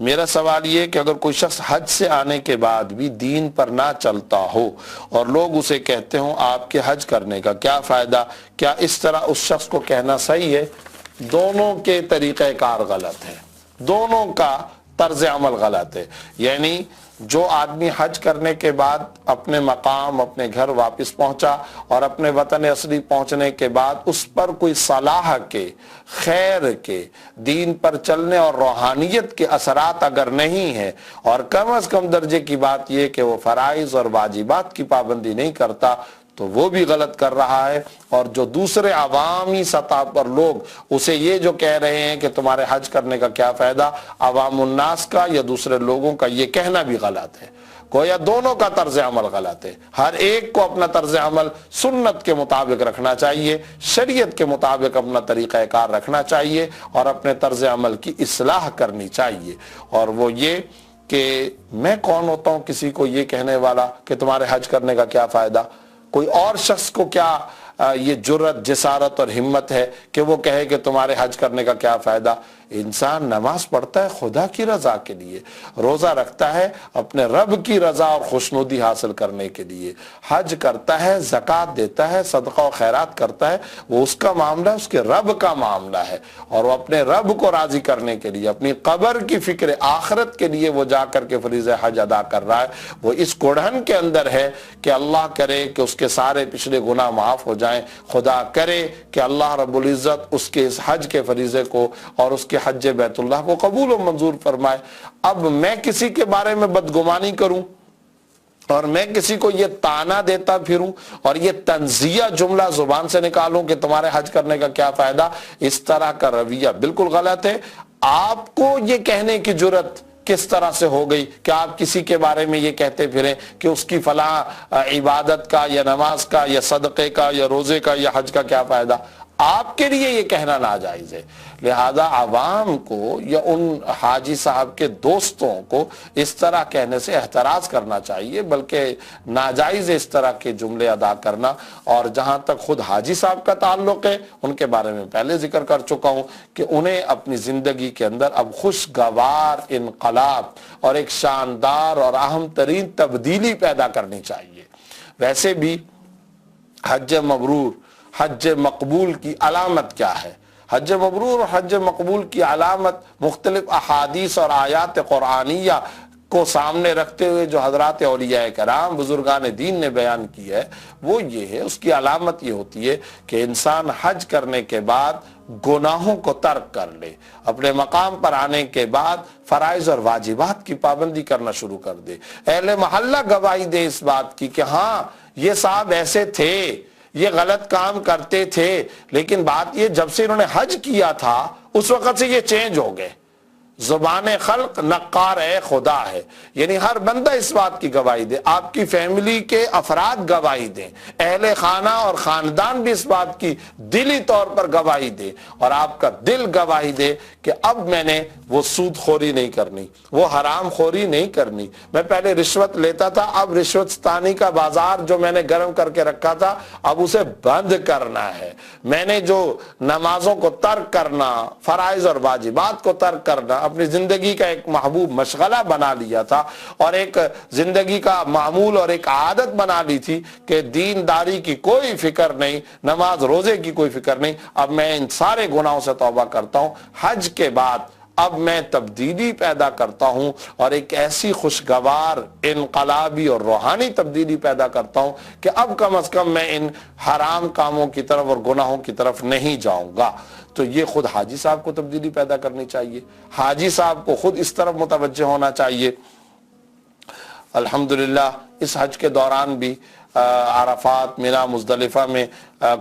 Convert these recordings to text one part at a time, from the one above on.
میرا سوال یہ کہ اگر کوئی شخص حج سے آنے کے بعد بھی دین پر نہ چلتا ہو اور لوگ اسے کہتے ہوں آپ کے حج کرنے کا کیا فائدہ، کیا اس طرح اس شخص کو کہنا صحیح ہے؟ دونوں کے طریقہ کار غلط ہے، دونوں کا طرز عمل غلط ہے۔ یعنی جو آدمی حج کرنے کے بعد اپنے مقام اپنے گھر واپس پہنچا اور اپنے وطن اصلی پہنچنے کے بعد اس پر کوئی صلاح کے، خیر کے، دین پر چلنے اور روحانیت کے اثرات اگر نہیں ہیں، اور کم از کم درجے کی بات یہ کہ وہ فرائض اور واجبات کی پابندی نہیں کرتا، تو وہ بھی غلط کر رہا ہے۔ اور جو دوسرے عوامی سطح پر لوگ اسے یہ جو کہہ رہے ہیں کہ تمہارے حج کرنے کا کیا فائدہ، عوام الناس کا یا دوسرے لوگوں کا یہ کہنا بھی غلط ہے۔ گویا دونوں کا طرز عمل غلط ہے۔ ہر ایک کو اپنا طرز عمل سنت کے مطابق رکھنا چاہیے، شریعت کے مطابق اپنا طریقہ کار رکھنا چاہیے اور اپنے طرز عمل کی اصلاح کرنی چاہیے۔ اور وہ یہ کہ میں کون ہوتا ہوں کسی کو یہ کہنے والا کہ تمہارے حج کرنے کا کیا فائدہ؟ کوئی اور شخص کو کیا یہ جرت، جسارت اور ہمت ہے کہ وہ کہے کہ تمہارے حج کرنے کا کیا فائدہ؟ انسان نماز پڑھتا ہے خدا کی رضا کے لیے، روزہ رکھتا ہے اپنے رب کی رضا اور خوشنودی حاصل کرنے کے لیے، حج کرتا ہے، زکوٰۃ دیتا ہے، صدقہ و خیرات کرتا ہے، وہ اس کا معاملہ ہے، اس کے رب کا معاملہ ہے، اور وہ اپنے رب کو راضی کرنے کے لیے، اپنی قبر کی فکر آخرت کے لیے وہ جا کر کے فریضہ حج ادا کر رہا ہے۔ وہ اس گڑھن کے اندر ہے کہ اللہ کرے کہ اس کے سارے پچھلے گناہ معاف ہو جائیں، خدا کرے کہ اللہ رب العزت اس کے اس حج کے فریضے کو اور اس کے حج بیت اللہ کو قبول و منظور فرمائے۔ اب میں کسی کے بارے میں بدگمانی کروں اور میں کسی کو یہ تانا دیتا پھروں اور یہ تنزیہ جملہ زبان سے نکالوں کہ تمہارے حج کرنے کا کیا فائدہ، اس طرح کا رویہ بالکل غلط ہے۔ آپ کو یہ کہنے کی جرت کس طرح سے ہو گئی کہ آپ کسی کے بارے میں یہ کہتے پھریں کہ اس کی فلاں عبادت کا یا نماز کا یا صدقے کا یا روزے کا یا حج کا کیا فائدہ؟ آپ کے لیے یہ کہنا ناجائز ہے۔ لہذا عوام کو یا ان حاجی صاحب کے دوستوں کو اس طرح کہنے سے احتراز کرنا چاہیے، بلکہ ناجائز اس طرح کے جملے ادا کرنا۔ اور جہاں تک خود حاجی صاحب کا تعلق ہے، ان کے بارے میں پہلے ذکر کر چکا ہوں کہ انہیں اپنی زندگی کے اندر اب خوشگوار انقلاب اور ایک شاندار اور اہم ترین تبدیلی پیدا کرنی چاہیے۔ ویسے بھی حج مبرور، حج مقبول کی علامت کیا ہے؟ حج مبرور اور حج مقبول کی علامت مختلف احادیث اور آیات قرآنیہ کو سامنے رکھتے ہوئے جو حضرات اولیاء کرام بزرگان دین نے بیان کی ہے وہ یہ ہے، اس کی علامت یہ ہوتی ہے کہ انسان حج کرنے کے بعد گناہوں کو ترک کر لے، اپنے مقام پر آنے کے بعد فرائض اور واجبات کی پابندی کرنا شروع کر دے، اہل محلہ گواہی دے اس بات کی کہ ہاں یہ صاحب ایسے تھے، یہ غلط کام کرتے تھے، لیکن بات یہ جب سے انہوں نے حج کیا تھا اس وقت سے یہ چینج ہو گئے۔ زبان خلق نقار خدا ہے، یعنی ہر بندہ اس بات کی گواہی دے، آپ کی فیملی کے افراد گواہی دیں، اہل خانہ اور خاندان بھی اس بات کی دلی طور پر گواہی دے، اور آپ کا دل گواہی دے کہ اب میں نے وہ سود خوری نہیں کرنی، وہ حرام خوری نہیں کرنی، میں پہلے رشوت لیتا تھا، اب رشوت ستانی کا بازار جو میں نے گرم کر کے رکھا تھا اب اسے بند کرنا ہے، میں نے جو نمازوں کو ترک کرنا، فرائض اور واجبات کو ترک کرنا اپنی زندگی کا ایک محبوب مشغلہ بنا لیا تھا، اور ایک زندگی کا معمول اور ایک عادت بنا لی تھی کہ دینداری کی کوئی فکر نہیں، نماز روزے کی کوئی فکر نہیں، اب میں ان سارے گناہوں سے توبہ کرتا ہوں۔ حج کے بعد اب میں تبدیلی پیدا کرتا ہوں اور ایک ایسی خوشگوار انقلابی اور روحانی تبدیلی پیدا کرتا ہوں کہ اب کم از کم میں ان حرام کاموں کی طرف اور گناہوں کی طرف نہیں جاؤں گا۔ تو یہ خود حاجی صاحب کو تبدیلی پیدا کرنی چاہیے، حاجی صاحب کو خود اس طرف متوجہ ہونا چاہیے۔ الحمدللہ اس حج کے دوران بھی عرفات، مینا، مزدلفہ میں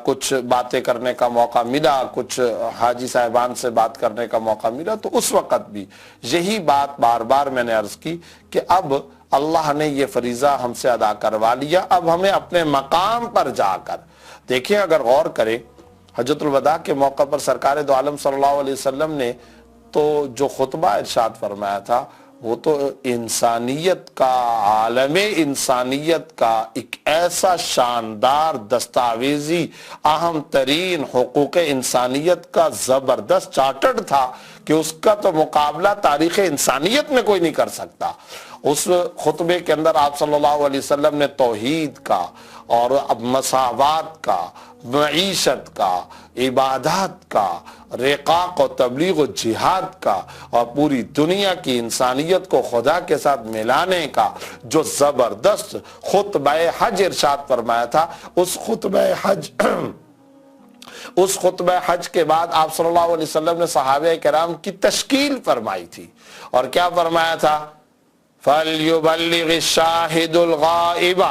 کچھ باتیں کرنے کا موقع ملا، کچھ حاجی صاحبان سے بات کرنے کا موقع ملا، تو اس وقت بھی یہی بات بار بار میں نے عرض کی کہ اب اللہ نے یہ فریضہ ہم سے ادا کروا لیا، اب ہمیں اپنے مقام پر جا کر دیکھیں، اگر غور کریں حجۃ الوداع کے موقع پر سرکار دو عالم صلی اللہ علیہ وسلم نے تو جو خطبہ ارشاد فرمایا تھا وہ تو انسانیت کا، عالم انسانیت کا ایک ایسا شاندار دستاویزی اہم ترین حقوق انسانیت کا زبردست چارٹر تھا کہ اس کا تو مقابلہ تاریخ انسانیت میں کوئی نہیں کر سکتا۔ اس خطبے کے اندر آپ صلی اللہ علیہ وسلم نے توحید کا اور مساوات کا، معیشت کا، عبادات کا، رقاق و تبلیغ و جہاد کا، اور پوری دنیا کی انسانیت کو خدا کے ساتھ ملانے کا جو زبردست خطبہ حج ارشاد فرمایا تھا، اس خطبہ حج کے بعد آپ صلی اللہ علیہ وسلم نے صحابہ کرام کی تشکیل فرمائی تھی، اور کیا فرمایا تھا؟ فَلْيُبَلِّغِ الشَّاهِدُ الْغَائِبَ،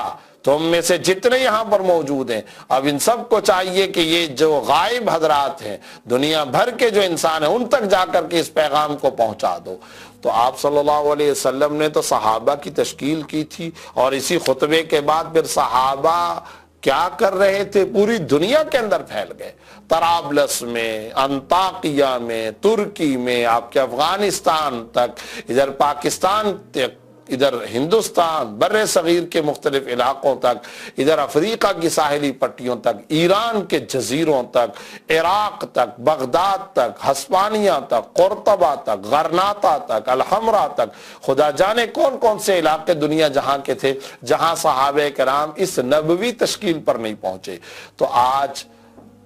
تم میں سے جتنے یہاں پر موجود ہیں، اب ان سب کو چاہیے کہ یہ جو غائب حضرات ہیں، دنیا بھر کے جو انسان ہیں، ان تک جا کر کے اس پیغام کو پہنچا دو۔ تو آپ صلی اللہ علیہ وسلم نے تو صحابہ کی تشکیل کی تھی، اور اسی خطبے کے بعد پھر صحابہ کیا کر رہے تھے؟ پوری دنیا کے اندر پھیل گئے، طرابلس میں، انطاکیہ میں، ترکی میں، آپ کے افغانستان تک، ادھر پاکستان تک، ادھر ہندوستان، بر صغیر کے مختلف علاقوں تک، ادھر افریقہ کی ساحلی پٹیوں تک، ایران کے جزیروں تک، عراق تک، بغداد تک، ہسپانیہ تک، قرطبہ تک، غرناطہ تک، الحمرا تک، خدا جانے کون کون سے علاقے دنیا جہاں کے تھے جہاں صحابہ کرام اس نبوی تشکیل پر نہیں پہنچے۔ تو آج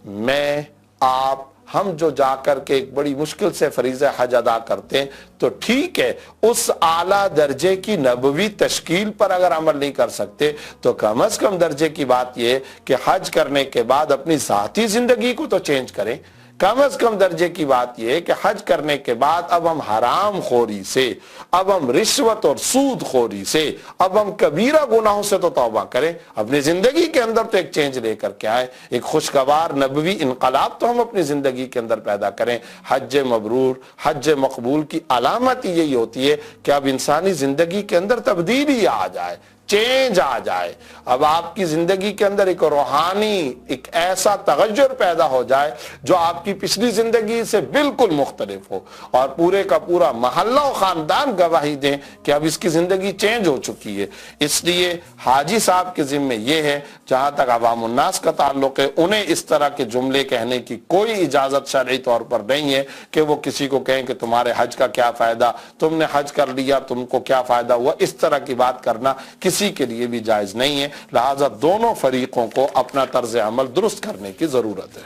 میں، آپ، ہم جو جا کر کے ایک بڑی مشکل سے فریضہ حج ادا کرتے ہیں، تو ٹھیک ہے، اس اعلیٰ درجے کی نبوی تشکیل پر اگر عمل نہیں کر سکتے تو کم از کم درجے کی بات یہ ہے کہ حج کرنے کے بعد اپنی ذاتی زندگی کو تو چینج کریں۔ کم از کم درجے کی بات یہ ہے کہ حج کرنے کے بعد اب ہم حرام خوری سے، اب ہم رشوت اور سود خوری سے، اب ہم کبیرہ گناہوں سے تو توبہ کریں، اپنی زندگی کے اندر تو ایک چینج لے کر کے آئیں، ایک خوشگوار نبوی انقلاب تو ہم اپنی زندگی کے اندر پیدا کریں۔ حج مبرور، حج مقبول کی علامت یہی ہوتی ہے کہ اب انسانی زندگی کے اندر تبدیلی آ جائے، چینج آ جائے، اب آپ کی زندگی کے اندر ایک روحانی، ایک ایسا تغیر پیدا ہو جائے جو آپ کی پچھلی زندگی سے بالکل مختلف ہو، اور پورے کا پورا محلہ و خاندان گواہی دیں کہ اب اس کی زندگی چینج ہو چکی ہے۔ اس لیے حاجی صاحب کے ذمہ یہ ہے، جہاں تک عوام الناس کا تعلق ہے، انہیں اس طرح کے جملے کہنے کی کوئی اجازت شرعی طور پر نہیں ہے کہ وہ کسی کو کہیں کہ تمہارے حج کا کیا فائدہ، تم نے حج کر لیا تم کو کیا فائدہ ہوا، اس طرح کی بات کرنا کسی کے لیے بھی جائز نہیں ہے۔ لہذا دونوں فریقوں کو اپنا طرز عمل درست کرنے کی ضرورت ہے۔